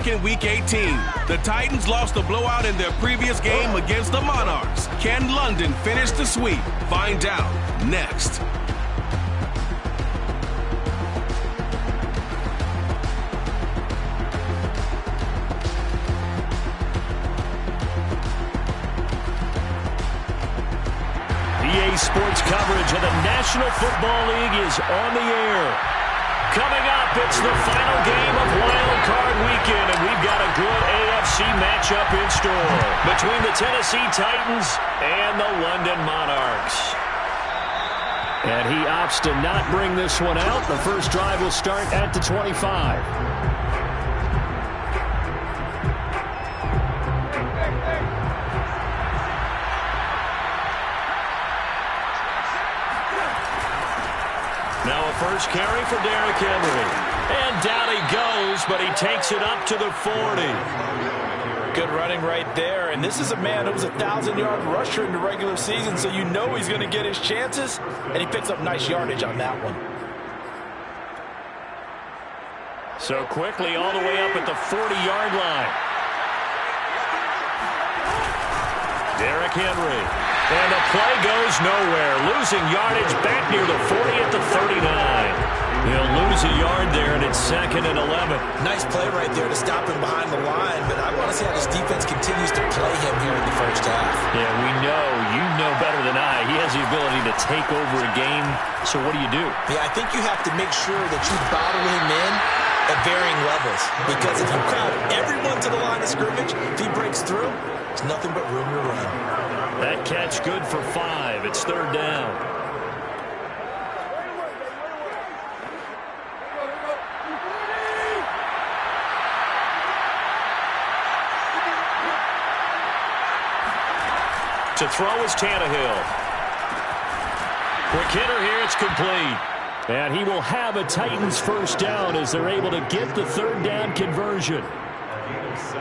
back in Week 18. The Titans lost a blowout in their previous game against the Monarchs. Can London finish the sweep? Find out next. Sports coverage of the National Football League is on the air. Coming up, it's the final game of Wild Card Weekend, and we've got a good AFC matchup in store between the Tennessee Titans and the London Monarchs. And he opts to not bring this one out. The first drive will start at the 25. First carry for Derrick Henry. And down he goes, but he takes it up to the 40. Good running right there. And this is a man who was a 1,000-yard rusher in the regular season, so you know he's going to get his chances. And he picks up nice yardage on that one. So quickly all the way up at the 40-yard line. Derrick Henry. And the play goes nowhere. Losing yardage back near the 40 at the 39. He'll lose a yard there, and it's 2nd and 11. Nice play right there to stop him behind the line, but I want to see how this defense continues to play him here in the first half. Yeah, we know. You know better than I. He has the ability to take over a game, so what do you do? Yeah, I think you have to make sure that you bottle him in at varying levels, because if you crowd everyone to the line of scrimmage, if he breaks through, there's nothing but room to run. That catch good for 5. It's 3rd down. To throw is Tannehill. Quick hitter here, it's complete. And he will have a Titans first down as they're able to get the 3rd down conversion.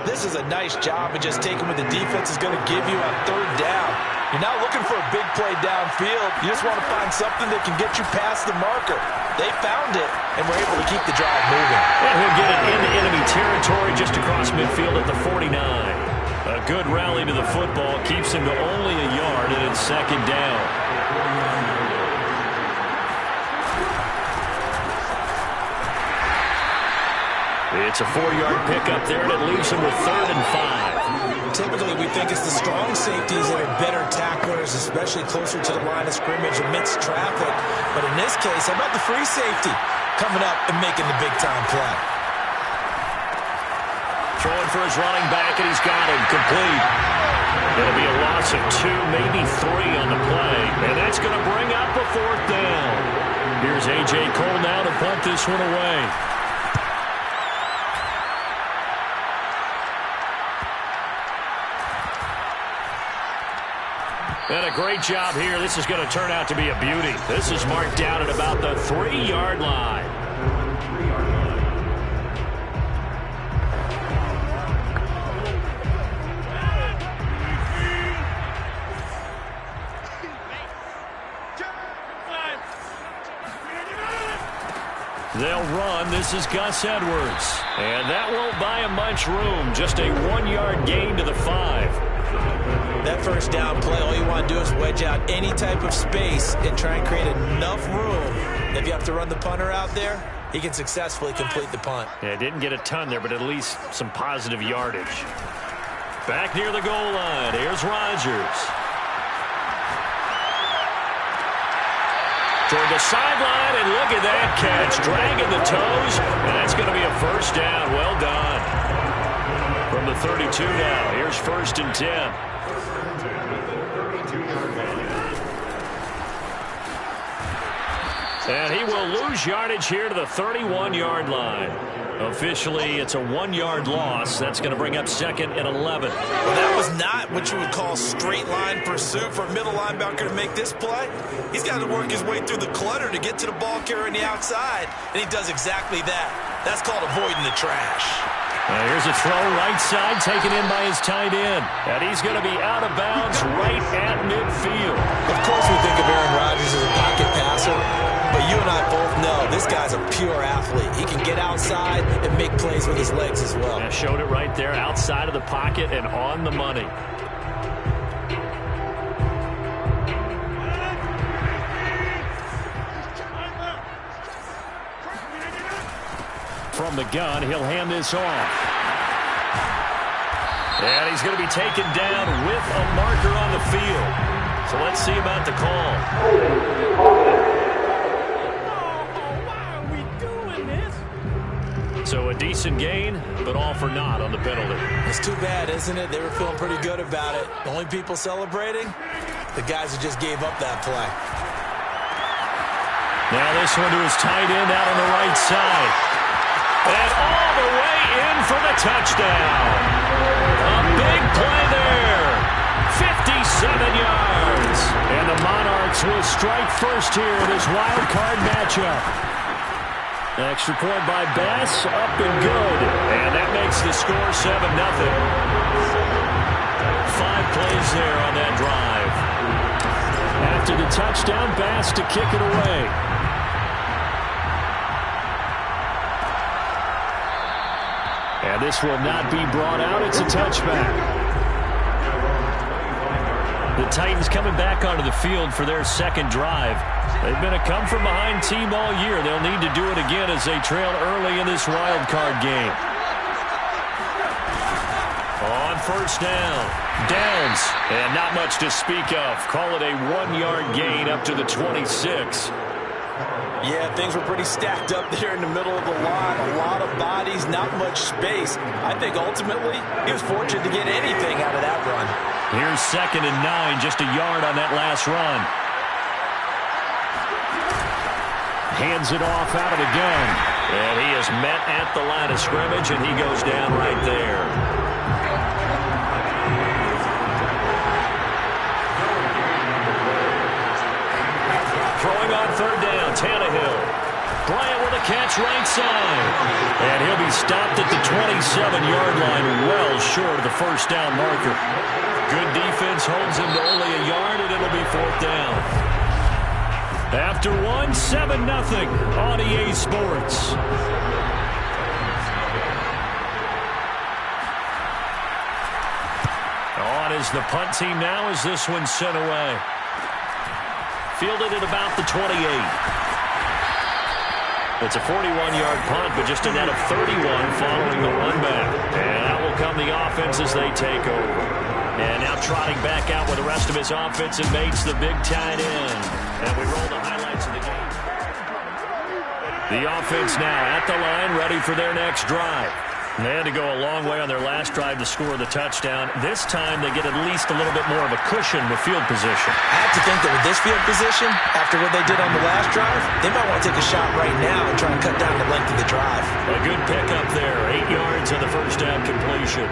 This is a nice job of just taking what the defense is going to give you on 3rd down. You're not looking for a big play downfield. You just want to find something that can get you past the marker. They found it, and were able to keep the drive moving. And he'll get it into enemy territory just across midfield at the 49. A good rally to the football keeps him to only a yard, and it's 2nd down. It's a 4-yard pickup there, and it leaves him with 3rd and 5. Typically, we think it's the strong safeties that are better tacklers, especially closer to the line of scrimmage amidst traffic. But in this case, how about the free safety coming up and making the big-time play? Throwing for his running back, and he's got him complete. It'll be a loss of 2, maybe 3 on the play, and that's going to bring up a 4th down. Here's A.J. Cole now to punt this one away. And a great job here. This is going to turn out to be a beauty. This is marked down at about the 3-yard line. They'll run. This is Gus Edwards. And that won't buy him much room. Just a 1-yard gain to the 5. That first down play, all you want to do is wedge out any type of space and try and create enough room. If you have to run the punter out there, he can successfully complete the punt. Yeah, didn't get a ton there, but at least some positive yardage. Back near the goal line, here's Rodgers. Toward the sideline, and look at that catch. Dragging the toes, and that's going to be a first down. Well done. From the 32 now, here's 1st and 10. And he will lose yardage here to the 31-yard line. Officially, it's a 1-yard loss. That's going to bring up 2nd and 11. Well, that was not what you would call straight line pursuit for a middle linebacker to make this play. He's got to work his way through the clutter to get to the ball carrier on the outside, and he does exactly that. That's called avoiding the trash. Here's a throw right side taken in by his tight end. And he's going to be out of bounds right at midfield. Of course we think of Aaron Rodgers as a pocket passer, but you and I both know this guy's a pure athlete. He can get outside and make plays with his legs as well. I showed it right there, outside of the pocket and on the money. From the gun, he'll hand this off. And he's going to be taken down with a marker on the field. So let's see about the call. Why are we doing this? So a decent gain, but all for naught on the penalty. It's too bad, isn't it? They were feeling pretty good about it. The only people celebrating? The guys who just gave up that play. Now this one to his tight end out on the right side. And all the way in for the touchdown. A big play there. 57 yards. And the Monarchs will strike first here in this wild card matchup. Extra point by Bass, up and good. And that makes the score 7-0. 5 plays there on that drive. After the touchdown, Bass to kick it away. And this will not be brought out. It's a touchback. The Titans coming back onto the field for their second drive. They've been a come-from-behind team all year. They'll need to do it again as they trail early in this wild card game. On first down. Downs. And not much to speak of. Call it a 1-yard gain up to the 26. Yeah, things were pretty stacked up there in the middle of the line. A lot of bodies, not much space. I think ultimately he was fortunate to get anything out of that run. Here's 2nd and 9, just a yard on that last run. Hands it off out of the gun. And he is met at the line of scrimmage, and he goes down right there. Throwing on third down, Tannehill. Bryant with a catch right side. And he'll be stopped at the 27-yard line, well short of the first down marker. Good defense holds him to only a yard, and it'll be 4th down. After 1, 7-0 on EA Sports. On is the punt team now as this one's sent away. Fielded at about the 28. It's a 41-yard punt, but just a net of 31 following the run back. And that will come the offense as they take over. And now trotting back out with the rest of his offensive mates, the big tight end. And we roll the highlights of the game. The offense now at the line, ready for their next drive. And they had to go a long way on their last drive to score the touchdown. This time they get at least a little bit more of a cushion with field position. I have to think that with this field position, after what they did on the last drive, they might want to take a shot right now and try and cut down the length of the drive. A good pickup there. 8 yards on the first down completion.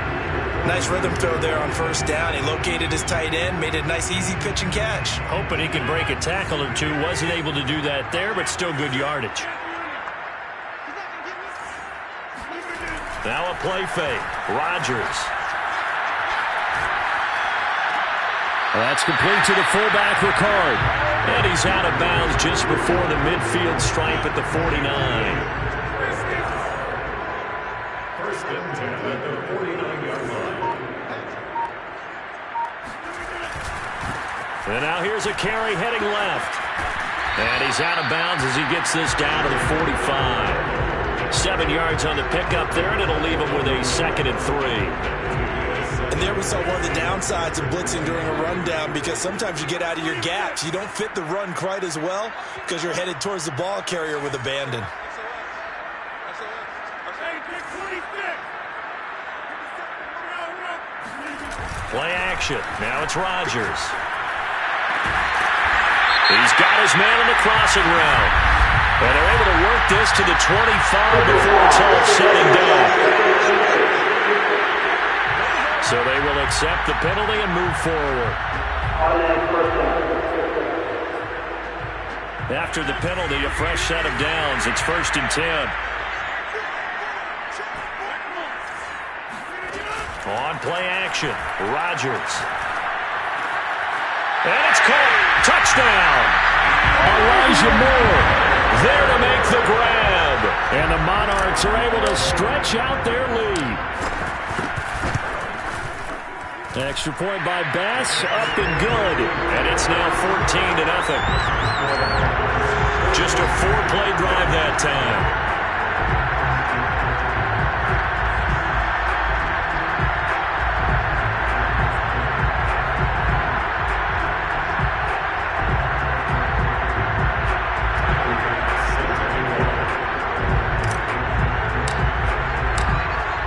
Nice rhythm throw there on first down. He located his tight end, made it a nice easy pitch and catch. Hoping he could break a tackle or two. Wasn't able to do that there, but still good yardage. Now a play fake. Rodgers. That's complete to the fullback, Ricard. And he's out of bounds just before the midfield stripe at the 49. First and 10 at the 49-yard line. And now here's a carry heading left. And he's out of bounds as he gets this down to the 45. 7 yards on the pickup there, and it'll leave him with a 2nd and 3. And there we saw one of the downsides of blitzing during a rundown, because sometimes you get out of your gaps. You don't fit the run quite as well because you're headed towards the ball carrier with abandon. Play action. Now it's Rodgers. He's got his man on the crossing route. And they're able to work this to the 25 before it's all said and done. So they will accept the penalty and move forward. After the penalty, a fresh set of downs. It's 1st and 10. On play action, Rodgers. And it's caught. Touchdown. Elijah Moore there to make the grab. And the Monarchs are able to stretch out their lead. Extra point by Bass, up and good. And it's now 14-0. Just a 4-play drive that time.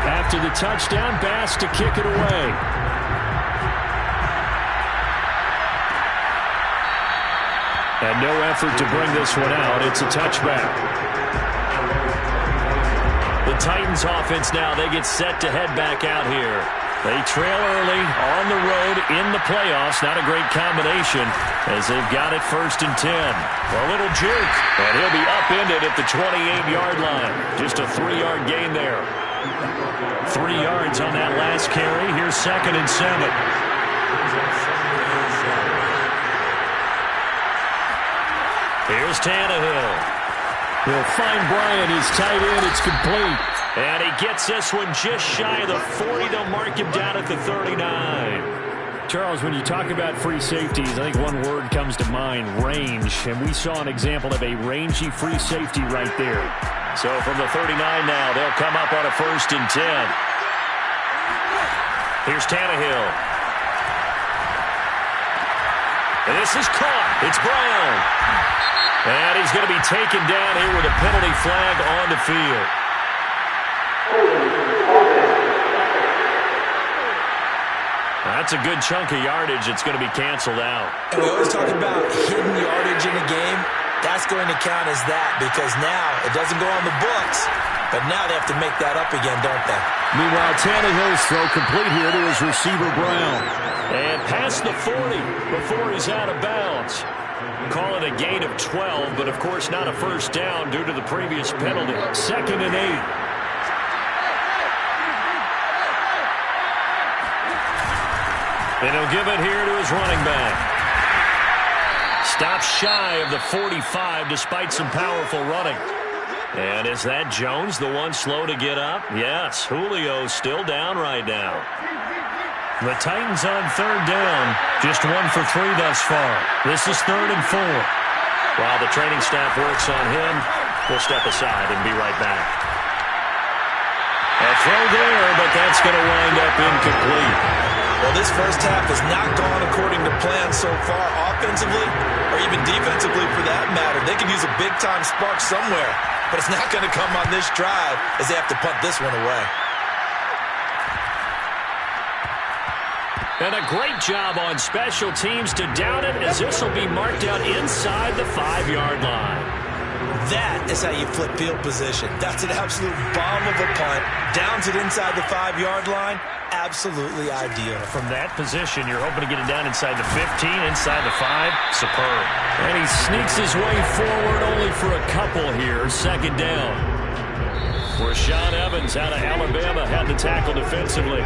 After the touchdown, Bass to kick it away. And no effort to bring this one out. It's a touchback. The Titans offense now, they get set to head back out here. They trail early on the road in the playoffs. Not a great combination as they've got it 1st and 10. A little juke, and he'll be upended at the 28-yard line. Just a 3-yard gain there. 3 yards on that last carry. Here's 2nd and 7. Here's Tannehill. He'll find Bryant, his tight end. It's complete. And he gets this one just shy of the 40. They'll mark him down at the 39. Charles, when you talk about free safeties, I think one word comes to mind, range. And we saw an example of a rangy free safety right there. So from the 39 now, they'll come up on a 1st and 10. Here's Tannehill. And this is caught. It's Brown. And he's going to be taken down here with a penalty flag on the field. That's a good chunk of yardage. It's going to be canceled out. And we always talk about hidden yardage in a game. That's going to count as that because now it doesn't go on the books, but now they have to make that up again, don't they? Meanwhile, Tannehill's throw complete here to his receiver, Brown. And past the 40 before he's out of bounds. Call it a gain of 12, but of course not a first down due to the previous penalty. 2nd and 8. And he'll give it here to his running back. Stops shy of the 45 despite some powerful running. And is that Jones, the one slow to get up? Yes, Julio's still down right now. The Titans on 3rd down. Just 1 for 3 thus far. This is 3rd and 4. While the training staff works on him, we'll step aside and be right back. A throw there, but that's going to wind up incomplete. Well, this first half has not gone according to plan so far, offensively or even defensively for that matter. They could use a big-time spark somewhere, but it's not going to come on this drive as they have to punt this one away. And a great job on special teams to down it as this will be marked out inside the 5-yard line. That is how you flip field position. That's an absolute bomb of a punt. Downs it inside the 5-yard line. Absolutely ideal. From that position, you're hoping to get it down inside the 15, inside the 5. Superb. And he sneaks his way forward only for a couple here. 2nd down. Rashaan Evans out of Alabama had the tackle defensively.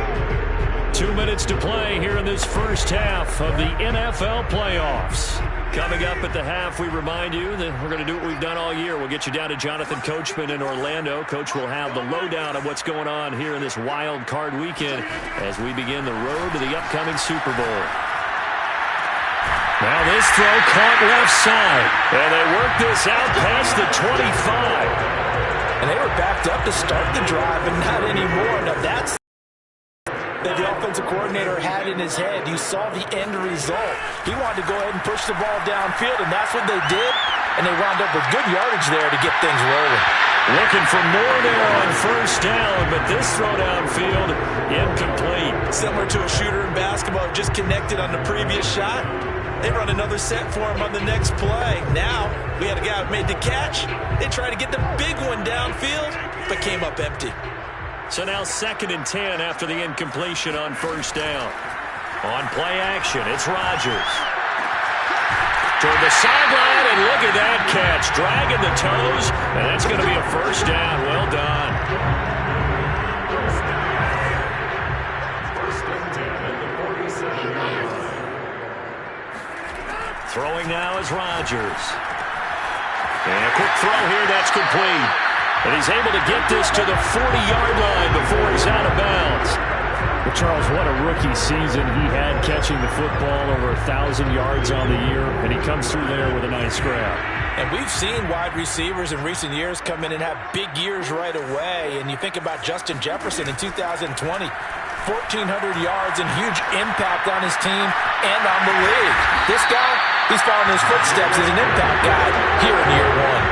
2 minutes to play here in this first half of the NFL playoffs. Coming up at the half, we remind you that we're going to do what we've done all year. We'll get you down to Jonathan Coachman in Orlando. Coach will have the lowdown of what's going on here in this wild card weekend as we begin the road to the upcoming Super Bowl. Now this throw caught left side. And they work this out past the 25. And they were backed up to start the drive, and not anymore. Now that's that the offensive coordinator had in his head. You saw the end result. He wanted to go ahead and push the ball downfield, and that's what they did. And they wound up with good yardage there to get things rolling. Looking for more there on 1st down, but this throw downfield incomplete. Similar to a shooter in basketball, just connected on the previous shot. They run another set for him on the next play. Now, we had a guy who made the catch. They tried to get the big one downfield, but came up empty. So now 2nd and 10 after the incompletion on 1st down. On play action, it's Rodgers. Toward the sideline, and look at that catch. Dragging the toes, and that's going to be a 1st down. Well done. Throwing now is Rodgers. And a quick throw here, that's complete. And he's able to get this to the 40-yard line before he's out of bounds. Well, Charles, what a rookie season he had catching the football, over 1,000 yards on the year, and he comes through there with a nice grab. And we've seen wide receivers in recent years come in and have big years right away. And you think about Justin Jefferson in 2020, 1,400 yards and huge impact on his team and on the league. This guy, he's following his footsteps as an impact guy here in year one.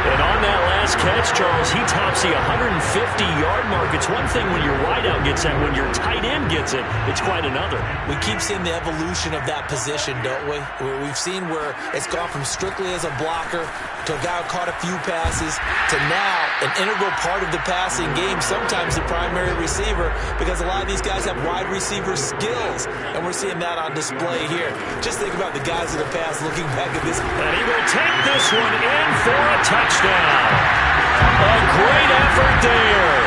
And on that last catch, Charles, he tops the 150-yard mark. It's one thing when your wideout gets that. When your tight end gets it, it's quite another. We keep seeing the evolution of that position, don't we? We've seen where it's gone from strictly as a blocker to a guy who caught a few passes to now an integral part of the passing game, sometimes the primary receiver, because a lot of these guys have wide receiver skills, and we're seeing that on display here. Just think about the guys in the past looking back at this. And he will take this one in for a touchdown. A great effort there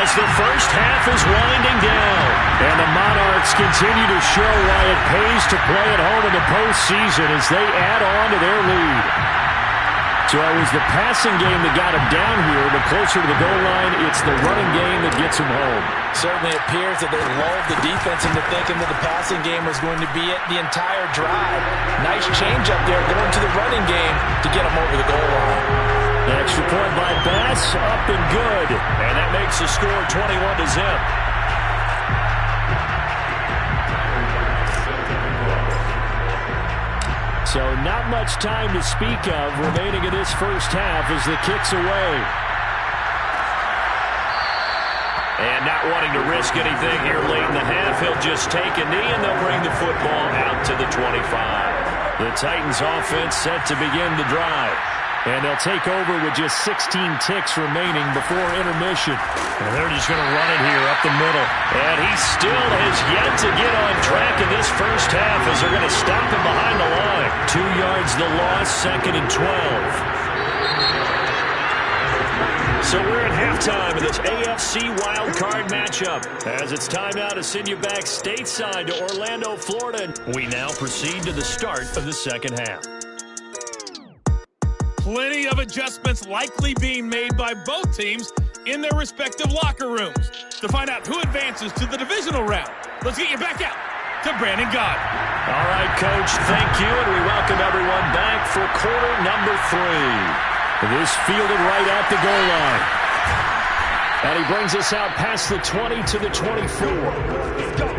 as the first half is winding down. And the Monarchs continue to show why it pays to play at home in the postseason as they add on to their lead. So it was the passing game that got him down here, but closer to the goal line, it's the running game that gets him home. Certainly appears that they lulled the defense into thinking that the passing game was going to be it the entire drive. Nice change up there going to the running game to get him over the goal line. The extra point by Bass, up and good. And that makes the score 21-0. So not much time to speak of remaining in this first half as the kick's away. And not wanting to risk anything here late in the half, he'll just take a knee and they'll bring the football out to the 25. The Titans offense set to begin the drive. And they'll take over with just 16 ticks remaining before intermission. And they're just going to run it here up the middle. And he still has yet to get on track in this first half as they're going to stop him behind the line. 2 yards the loss, 2nd and 12. So we're at halftime of this AFC wildcard matchup. As it's time now to send you back stateside to Orlando, Florida. We now proceed to the start of the second half. Plenty of adjustments likely being made by both teams in their respective locker rooms. To find out who advances to the divisional round, let's get you back out to Brandon Gaudin. All right, Coach, thank you, and we welcome everyone back for quarter number 3. This fielded right at the goal line. And he brings us out past the 20 to the 24. Let's go.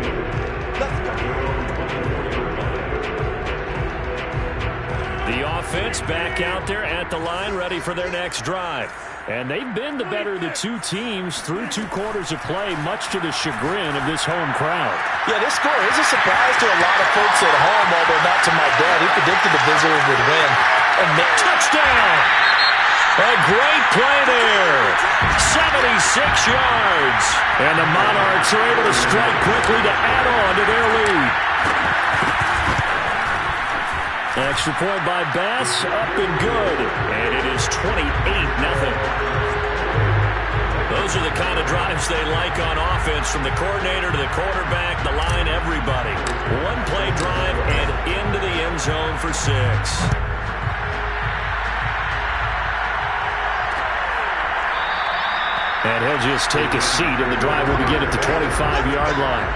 The offense back out there at the line, ready for their next drive. And they've been the better of the two teams through 2 quarters of play, much to the chagrin of this home crowd. Yeah, this score is a surprise to a lot of folks at home, although not to my dad. He predicted the visitors would win. And touchdown! A great play there. 76 yards. And the Monarchs are able to strike quickly to add on to their lead. Extra point by Bass, up and good. And it is 28-0. Those are the kind of drives they like on offense, from the coordinator to the quarterback, the line, everybody. 1-play drive and into the end zone for 6. And he'll just take a seat, and the drive will begin at the 25-yard line.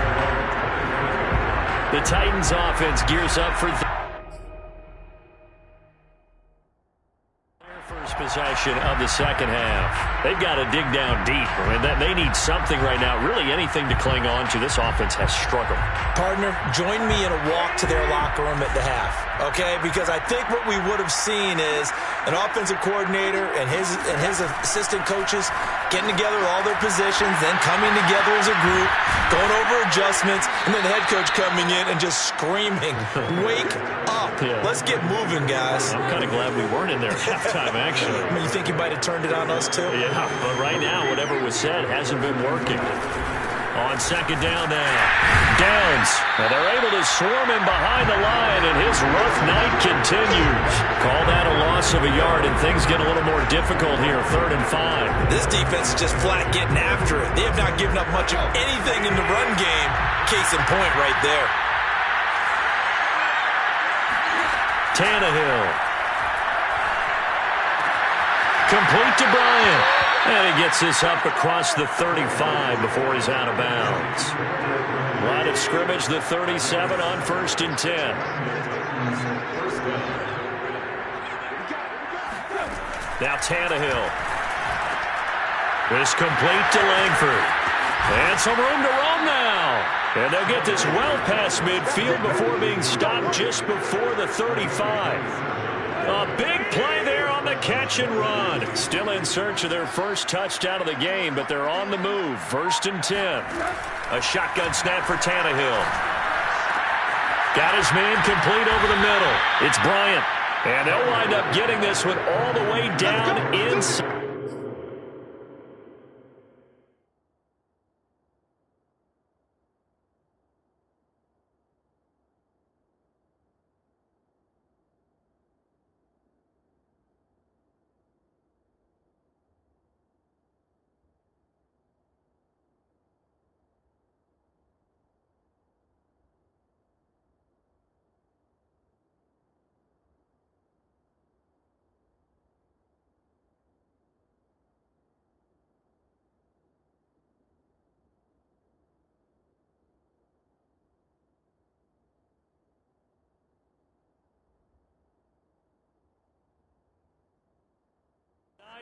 The Titans offense gears up for possession of the second half. They've got to dig down deep. I mean, they need something right now, really anything to cling on to. This offense has struggled. Partner, join me in a walk to their locker room at the half, okay? Because I think what we would have seen is an offensive coordinator and his assistant coaches getting together with all their positions, then coming together as a group, going over adjustments, and then the head coach coming in and just screaming, "Wake up. Yeah. Let's get moving, guys." I'm kind of glad we weren't in there at halftime, actually. I mean, you think you might have turned it on us, too? Yeah, but right now, whatever was said hasn't been working. On second down now. Downs. And they're able to swarm him behind the line, and his rough night continues. Call that a loss of a yard, and things get a little more difficult here, 3rd and 5. This defense is just flat getting after it. They have not given up much of anything in the run game. Case in point right there. Tannehill. Complete to Bryant. And he gets this up across the 35 before he's out of bounds. Line of scrimmage, the 37 on 1st and 10. Now Tannehill. This complete to Langford. And some room to roam now. And they'll get this well past midfield before being stopped just before the 35. A big play there on the catch and run. Still in search of their first touchdown of the game, but they're on the move. 1st and 10. A shotgun snap for Tannehill. Got his man complete over the middle. It's Bryant. And they'll wind up getting this one all the way down inside.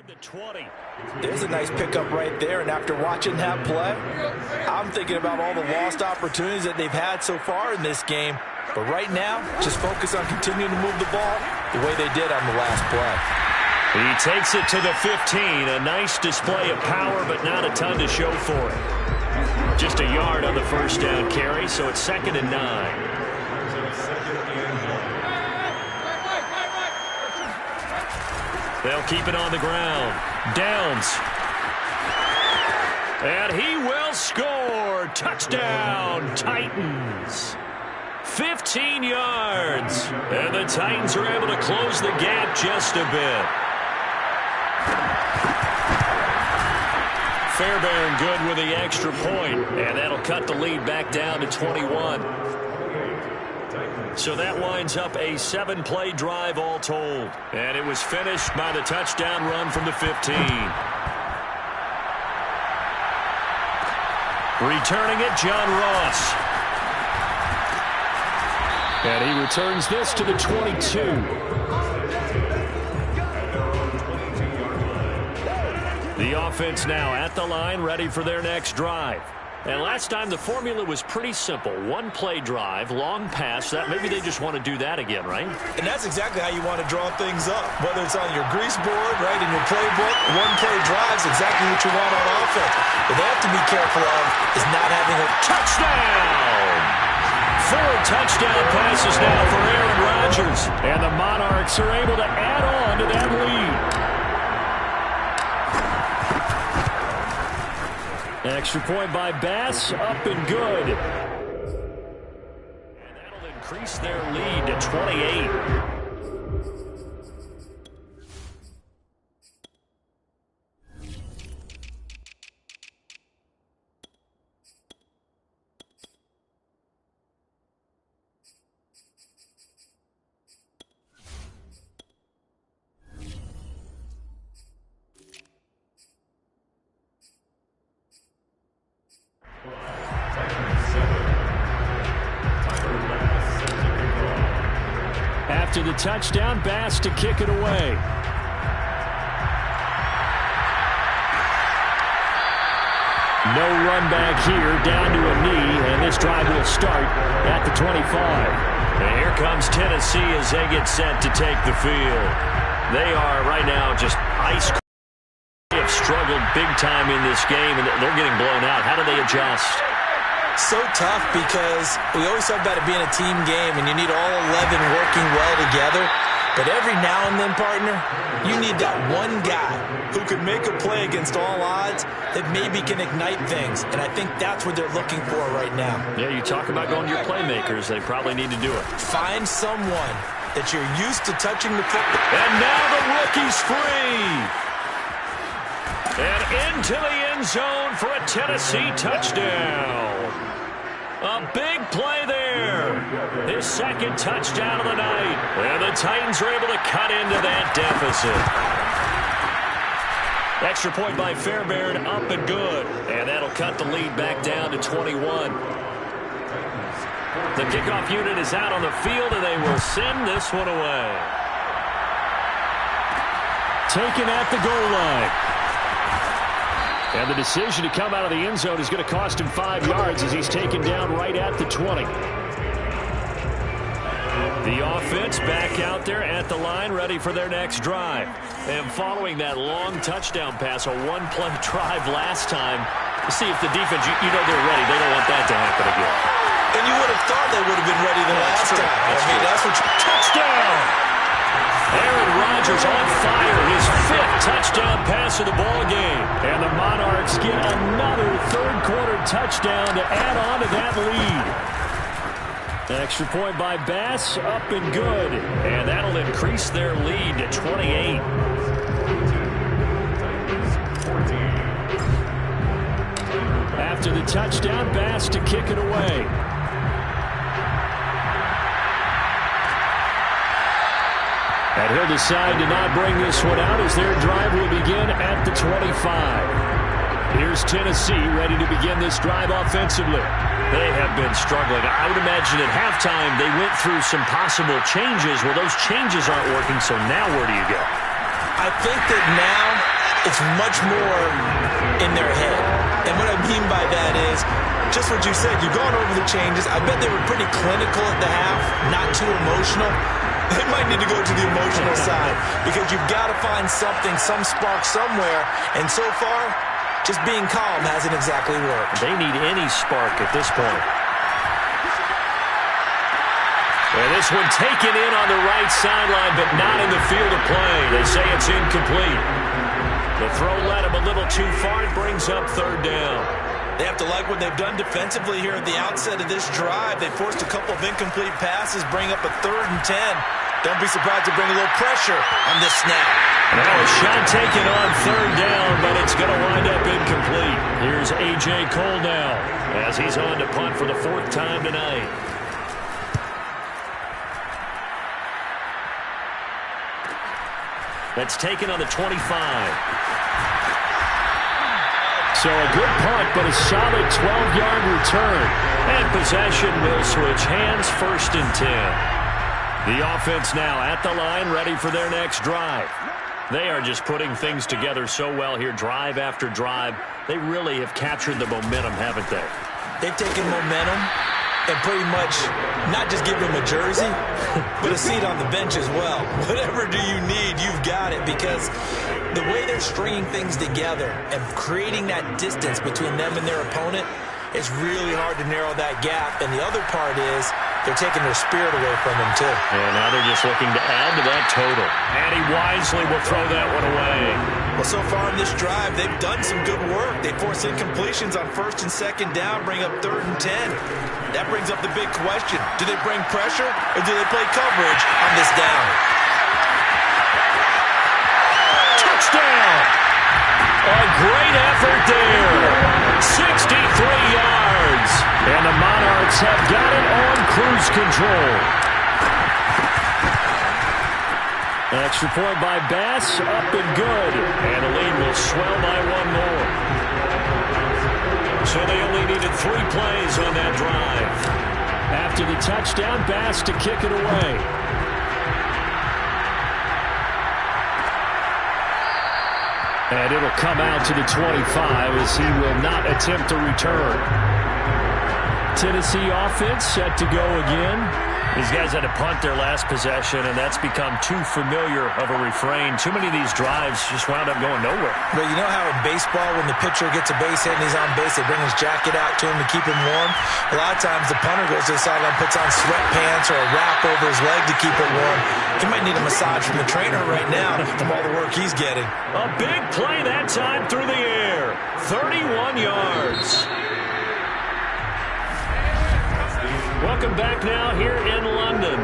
The 20. There's a nice pickup right there, and after watching that play, I'm thinking about all the lost opportunities that they've had so far in this game. But right now, just focus on continuing to move the ball the way they did on the last play. He takes it to the 15. A nice display of power, but not a ton to show for it. Just a yard on the first down carry, so it's 2nd and 9. They'll keep it on the ground. Downs. And he will score. Touchdown, Titans. 15 yards. And the Titans are able to close the gap just a bit. Fairbairn good with the extra point. And that'll cut the lead back down to 21. So that winds up a 7-play drive all told. And it was finished by the touchdown run from the 15. Returning it, John Ross. And he returns this to the 22. The offense now at the line, ready for their next drive. And last time the formula was pretty simple. 1-play drive, long pass. That maybe they just want to do that again, right? And that's exactly how you want to draw things up. Whether it's on your grease board, right, in your playbook, 1-play drive is exactly what you want on offense. What they have to be careful of is not having a touchdown. 4 touchdown passes now for Aaron Rodgers. And the Monarchs are able to add on to that lead. Extra point by Bass, up and good. And that'll increase their lead to 28. After the touchdown, Bass to kick it away. No run back here, down to a knee, and this drive will start at the 25. And here comes Tennessee as they get set to take the field. They are right now just ice cold. They have struggled big time in this game, and they're getting blown out. How do they adjust? So tough because we always talk about it being a team game and you need all 11 working well together. But every now and then, partner, you need that one guy who could make a play against all odds that maybe can ignite things. And I think that's what they're looking for right now. Yeah, you talk about going to your playmakers. They probably need to do it. Find someone that you're used to touching the football. And now the rookie's free. And into the end zone for a Tennessee touchdown. A big play there. his second touchdown of the night. And the Titans are able to cut into that deficit. Extra point by Fairbairn, up and good. And that'll cut the lead back down to 21. The kickoff unit is out on the field, and they will send this one away. Taken at the goal line. And the decision to come out of the end zone is going to cost him 5 yards as he's taken down right at the 20. The offense back out there at the line, ready for their next drive. And following that long touchdown pass, a one-play drive last time, to see if the defense, you know they're ready. They don't want that to happen again. And you would have thought they would have been ready the last time. That's what you... Touchdown! Aaron Rodgers on fire, his 5th touchdown pass of the ball game. And the Monarchs get another third-quarter touchdown to add on to that lead. Extra point by Bass, up and good. And that'll increase their lead to 28. After the touchdown, Bass to kick it away. And he'll decide to not bring this one out as their drive will begin at the 25. Here's Tennessee ready to begin this drive offensively. They have been struggling. I would imagine at halftime they went through some possible changes. Well, those changes aren't working, so now where do you go? I think that now it's much more in their head. And what I mean by that is just what you said. You've gone over the changes. I bet they were pretty clinical at the half, not too emotional. They might need to go to the emotional side because you've got to find something, some spark somewhere. And so far, just being calm hasn't exactly worked. They need any spark at this point. And this one taken in on the right sideline, but not in the field of play. They say it's incomplete. The throw led him a little too far and brings up third down. They have to like what they've done defensively here at the outset of this drive. They forced a couple of incomplete passes, bring up a 3rd and 10. Don't be surprised to bring a little pressure on this snap. Now a shot taken on third down, but it's going to wind up incomplete. Here's A.J. Cole now as he's on to punt for the 4th time tonight. That's taken on the 25. So a good punt, but a solid 12-yard return. And possession will switch hands, 1st and 10. The offense now at the line, ready for their next drive. They are just putting things together so well here, drive after drive. They really have captured the momentum, haven't they? They've taken momentum and pretty much not just give them a jersey, but a seat on the bench as well. Whatever do you need, you've got it, because the way they're stringing things together and creating that distance between them and their opponent, it's really hard to narrow that gap. And the other part is they're taking their spirit away from them, too. And now they're just looking to add to that total. And he wisely will throw that one away. Well, so far in this drive, they've done some good work. They force incompletions on 1st and 2nd down, bring up 3rd and 10. That brings up the big question. Do they bring pressure or do they play coverage on this down? Touchdown! A great effort there. 63 yards. And the Monarchs have got it on cruise control. Extra point by Bass, up and good. And the lead will swell by 1 more. So they only needed 3 plays on that drive. After the touchdown, Bass to kick it away. And it'll come out to the 25 as he will not attempt to return. Tennessee offense set to go again. These guys had to punt their last possession, and that's become too familiar of a refrain. Too many of these drives just wound up going nowhere. But you know how in baseball, when the pitcher gets a base hit and he's on base, they bring his jacket out to him to keep him warm? A lot of times the punter goes to the sideline, puts on sweatpants or a wrap over his leg to keep it warm. He might need a massage from the trainer right now from all the work he's getting. A big play that time through the air. 31 yards. Welcome back now here in London.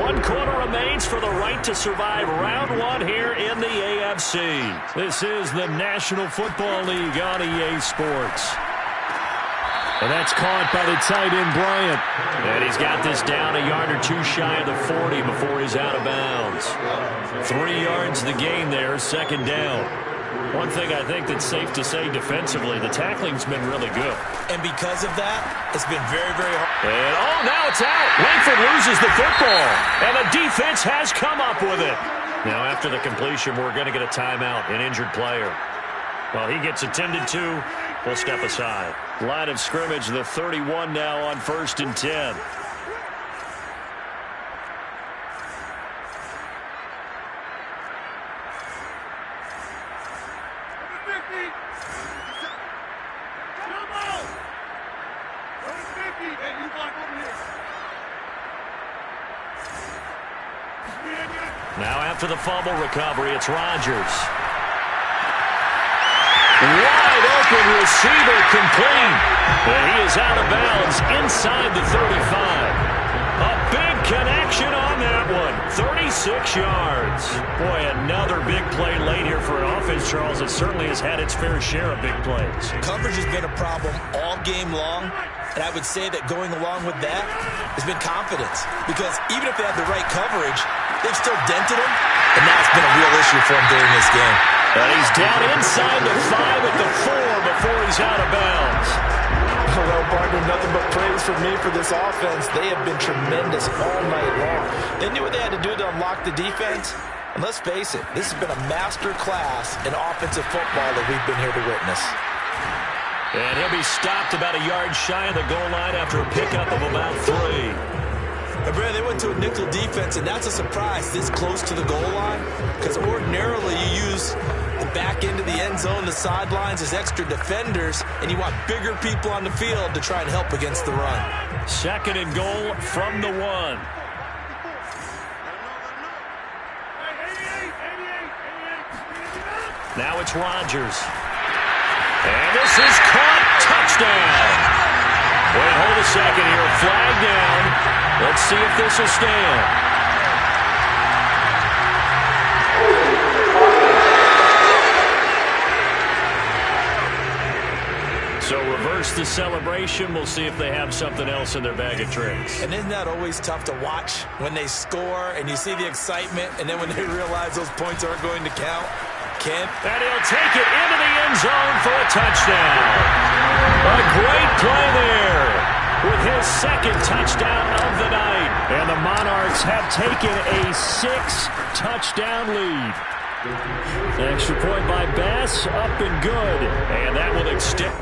1 quarter remains for the right to survive round 1 here in the AFC. This is the National Football League on EA Sports. And that's caught by the tight end, Bryant. And he's got this down a yard or two shy of the 40 before he's out of bounds. 3 yards the gain there, second down. One thing I think that's safe to say defensively, the tackling's been really good. And because of that, it's been very, very hard. And, oh, now it's out. Langford loses the football. And the defense has come up with it. Now, after the completion, we're going to get a timeout, an injured player. Well, he gets attended to. We'll step aside. Line of scrimmage, the 31 now on 1st and 10. Now after the fumble recovery, it's Rodgers. Wide open receiver complete. And he is out of bounds inside the 35. A big connection on that one. 36 yards. Boy, another big play late here for an offense, Charles, that certainly has had its fair share of big plays. Coverage has been a problem all game long, and I would say that going along with that has been confidence. Because even if they had the right coverage, they've still dented him, and that's been a real issue for him during this game. And he's down inside the 5 at the 4 before he's out of bounds. Well, partner, nothing but praise for me for this offense. They have been tremendous all night long. They knew what they had to do to unlock the defense. And let's face it, this has been a master class in offensive football that we've been here to witness. And he'll be stopped about a yard shy of the goal line after a pickup of about 3. And Brad, they went to a nickel defense, and that's a surprise this close to the goal line. Because ordinarily you use the back end of the end zone, the sidelines as extra defenders, and you want bigger people on the field to try and help against the run. 2nd and goal from the 1. Now it's Rodgers. And this is caught. Touchdown. Wait, hold a second here. Flag down. Let's see if this will stand. So reverse the celebration. We'll see if they have something else in their bag of tricks. And isn't that always tough to watch when they score and you see the excitement, and then when they realize those points aren't going to count? And he'll take it into the end zone for a touchdown. A great play there with his 2nd touchdown of the night. And the Monarchs have taken a 6-touchdown lead. An extra point by Bass, up and good. And that will extend.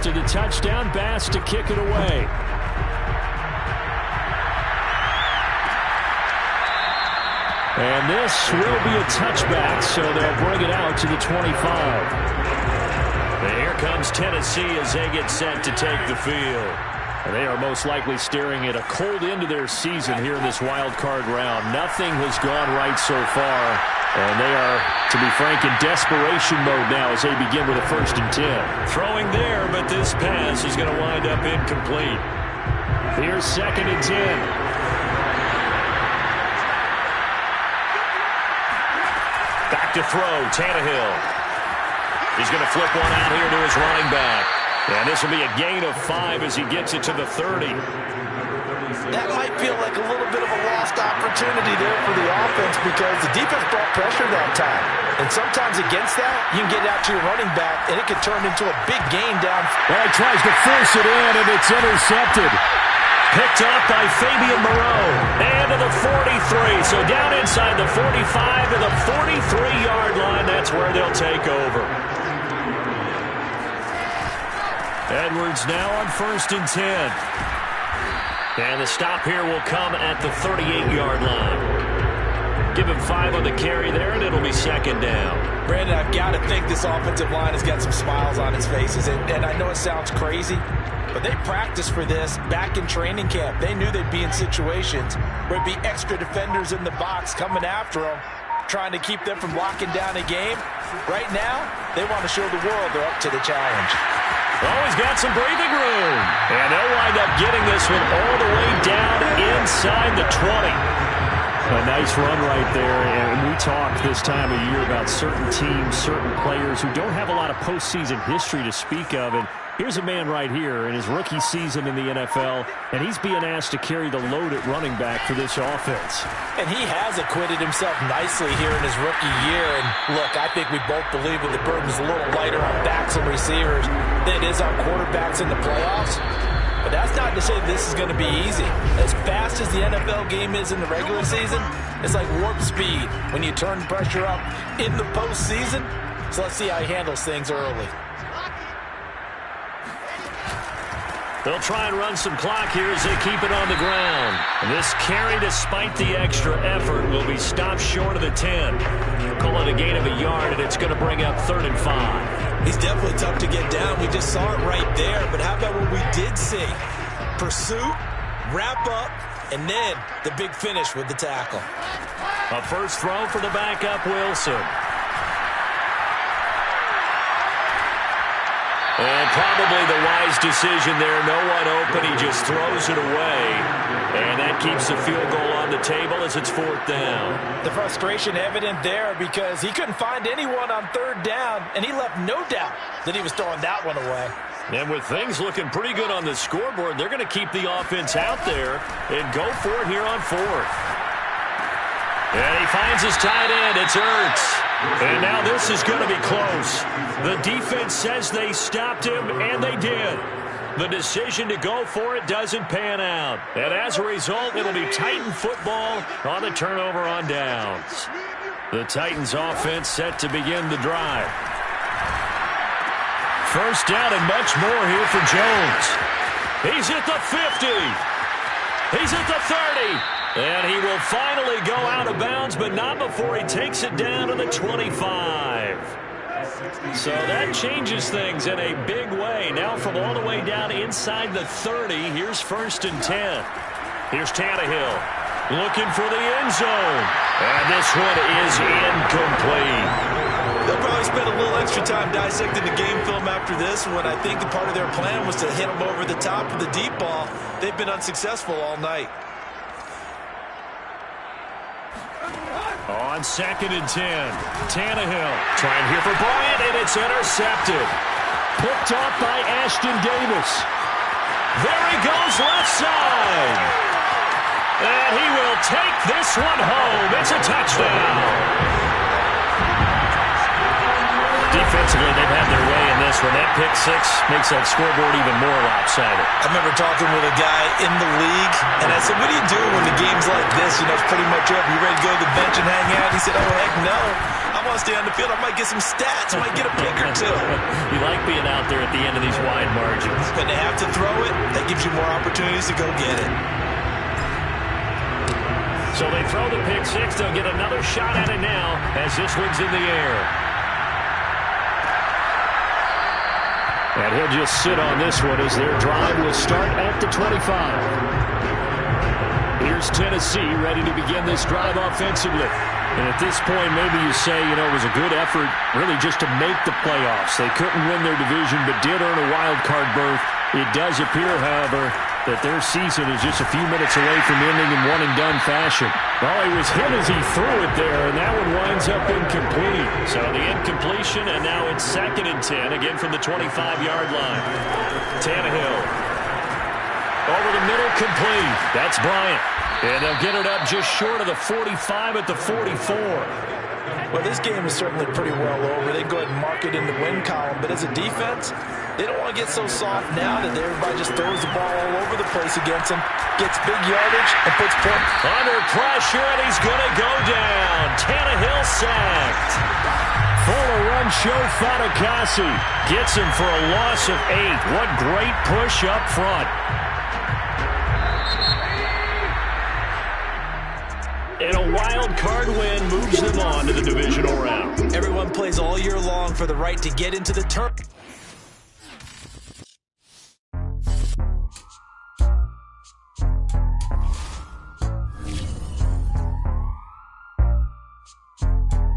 to the touchdown. Bass to kick it away. And this will be a touchback, so they'll bring it out to the 25. And here comes Tennessee as they get set to take the field. And they are most likely staring at a cold end to their season here in this wild card round. Nothing has gone right so far. And they are, to be frank, in desperation mode now as they begin with a 1st and 10. Throwing there, but this pass is going to wind up incomplete. Here's 2nd and 10. Back to throw, Tannehill. He's going to flip one out here to his running back. And this will be a gain of 5 as he gets it to the 30. That might feel like a little bit of a lost opportunity there for the offense because the defense brought pressure that time. And sometimes against that, you can get out to your running back, and it can turn into a big gain down. Well, he tries to force it in, and it's intercepted. Picked up by Fabian Moreau. And to the 43. So down inside the 45 to the 43-yard line. That's where they'll take over. Edwards now on 1st and 10. And the stop here will come at the 38-yard line. Give him 5 on the carry there, and it'll be 2nd down. Brandon, I've got to think this offensive line has got some smiles on its faces. And I know it sounds crazy, but they practiced for this back in training camp. They knew they'd be in situations where it'd be extra defenders in the box coming after them, trying to keep them from locking down a game. Right now, they want to show the world they're up to the challenge. Oh, he's got some breathing room. And they'll wind up getting this one all the way down inside the 20. A nice run right there. And we talk this time of year about certain teams, certain players who don't have a lot of postseason history to speak of. And here's a man right here in his rookie season in the NFL, and he's being asked to carry the load at running back for this offense. And he has acquitted himself nicely here in his rookie year. And look, I think we both believe that the burden's a little lighter on backs and receivers than it is on quarterbacks in the playoffs. But that's not to say this is going to be easy. As fast as the NFL game is in the regular season, it's like warp speed when you turn pressure up in the postseason. So let's see how he handles things early. They'll try and run some clock here as they keep it on the ground. And this carry, despite the extra effort, will be stopped short of the 10. Call it a gain of a yard, and it's going to bring up 3rd and 5. He's definitely tough to get down. We just saw it right there. But how about what we did see? Pursuit, wrap up, and then the big finish with the tackle. A first throw for the backup, Wilson. And probably the wise decision there. No one open. He just throws it away. And that keeps the field goal on the table as it's 4th down. The frustration evident there because he couldn't find anyone on 3rd down, and he left no doubt that he was throwing that one away. And with things looking pretty good on the scoreboard, they're going to keep the offense out there and go for it here on 4th. And he finds his tight end. It's Ertz. And now this is going to be close. The defense says they stopped him, and they did. The decision to go for it doesn't pan out. And as a result, it'll be Titan football on the turnover on downs. The Titans offense set to begin the drive. First down and much more here for Jones. He's at the 50. He's at the 30. And he will finally go out of bounds, but not before he takes it down to the 25. So that changes things in a big way. Now from all the way down inside the 30, here's 1st and 10. Here's Tannehill looking for the end zone. And this one is incomplete. They'll probably spend a little extra time dissecting the game film after this when I think the part of their plan was to hit them over the top of the deep ball. They've been unsuccessful all night. On 2nd and 10, Tannehill trying here for Bryant, and it's intercepted. Picked off by Ashton Davis. There he goes left side. And he will take this one home. It's a touchdown. Defensively, they've had their way in this one. That pick six makes that scoreboard even more lopsided. I remember talking with a guy in the league, and I said, what do you do when the game's like this? You know, it's pretty much over. You ready to go to the bench and hang out? He said, oh, heck no. I'm want to stay on the field. I might get some stats. I might get a pick or two. You like being out there at the end of these wide margins. When they have to throw it, that gives you more opportunities to go get it. So they throw the pick six. They'll get another shot at it now as this one's in the air. And he'll just sit on this one as their drive will start at the 25. Here's Tennessee ready to begin this drive offensively. And at this point, maybe you say, it was a good effort really just to make the playoffs. They couldn't win their division but did earn a wild card berth. It does appear, however, that their season is just a few minutes away from ending in one-and-done fashion. Well, he was hit as he threw it there, and that one winds up incomplete. So the incompletion, and now it's 2nd and 10, again from the 25-yard line. Tannehill. Over the middle, complete. That's Bryant. And they'll get it up just short of the 45 at the 44. Well, this game is certainly pretty well over. They go ahead and mark it in the win column. But as a defense, they don't want to get so soft now that everybody just throws the ball all over the place against them, gets big yardage, and puts points. Under pressure, and he's going to go down. Tannehill sacked. Fuller run show Fatukasi. Gets him for a loss of 8. What great push up front. And a wild card win moves them on to the divisional round. Everyone plays all year long for the right to get into the tournament.